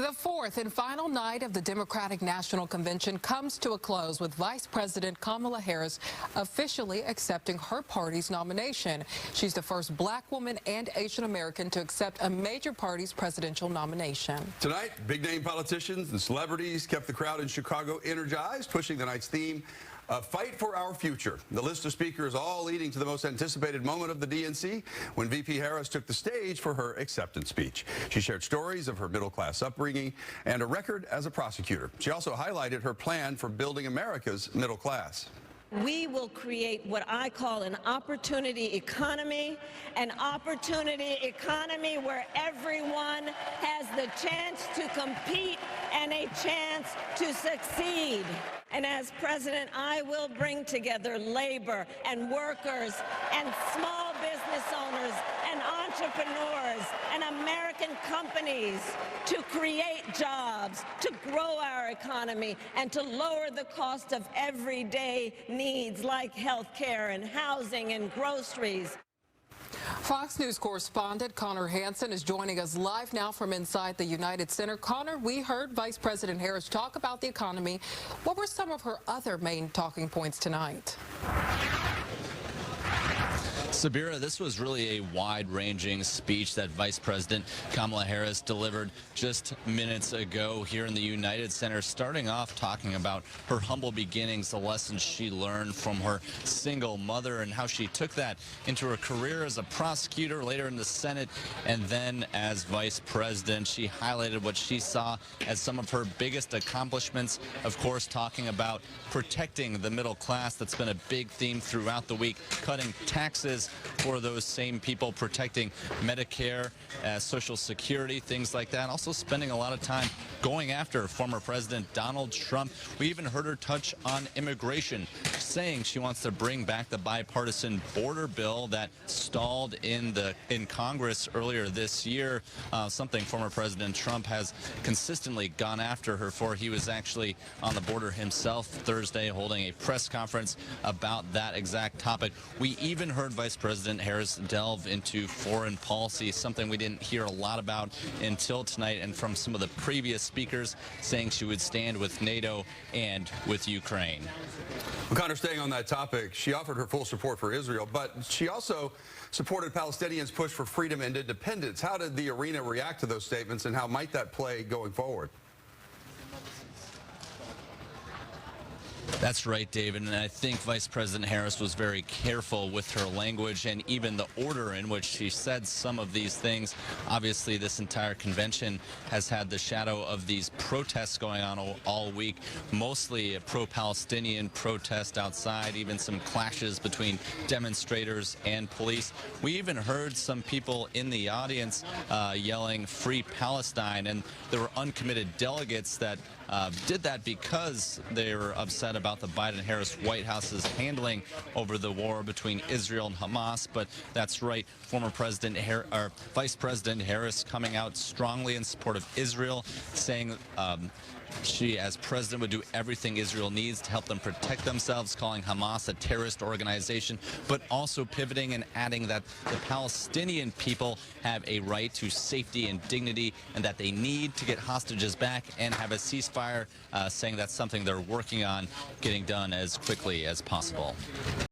The fourth and final night of the Democratic National Convention comes to a close with Vice President Kamala Harris officially accepting her party's nomination. She's the first black woman and Asian American to accept a major party's presidential nomination. Tonight, big-name politicians and celebrities kept the crowd in Chicago energized, pushing the night's theme, Fight for Our Future. The list of speakers all leading to the most anticipated moment of the DNC when VP Harris took the stage for her acceptance speech. She shared stories of her middle-class upbringing and a record as a prosecutor. She also highlighted her plan for building America's middle class. We will create what I call an opportunity economy where everyone has the chance to compete and a chance to succeed. And as president, I will bring together labor and workers and small business owners and entrepreneurs and American companies to create jobs, to grow our economy, and to lower the cost of everyday needs like health care and housing and groceries. Fox News correspondent Connor Hansen is joining us live now from inside the United Center. Connor, we heard Vice President Harris talk about the economy. What were some of her other main talking points tonight? Sabira, this was really a wide-ranging speech that Vice President Kamala Harris delivered just minutes ago here in the United Center, starting off talking about her humble beginnings, the lessons she learned from her single mother, and how she took that into her career as a prosecutor, later in the Senate, and then as Vice President. She highlighted what she saw as some of her biggest accomplishments, of course, talking about protecting the middle class. That's been a big theme throughout the week, cutting taxes for those same people, protecting Medicare, Social Security, things like that. Also spending a lot of time going after former President Donald Trump. We even heard her touch on immigration, saying she wants to bring back the bipartisan border bill that stalled in Congress earlier this year, something former President Trump has consistently gone after her for. He was actually on the border himself Thursday holding a press conference about that exact topic. We even heard Vice President Harris delve into foreign policy, something we didn't hear a lot about until tonight, and from some of the previous speakers, saying she would stand with NATO and with Ukraine. Well, Connor, staying on that topic, she offered her full support for Israel, but she also supported Palestinians' push for freedom and independence. How did the arena react to those statements, and how might that play going forward? That's right, David, and I think Vice President Harris was very careful with her language and even the order in which she said some of these things. Obviously, this entire convention has had the shadow of these protests going on all week, mostly a pro-Palestinian protest outside, even some clashes between demonstrators and police. We even heard some people in the audience yelling, "Free Palestine," and there were uncommitted delegates that did that because they were upset about the Biden-Harris White House's handling over the war between Israel and Hamas. But that's right, Vice President Harris coming out strongly in support of Israel, saying she, as president, would do everything Israel needs to help them protect themselves, calling Hamas a terrorist organization, but also pivoting and adding that the Palestinian people have a right to safety and dignity, and that they need to get hostages back and have a ceasefire, saying that's something they're working on getting done as quickly as possible.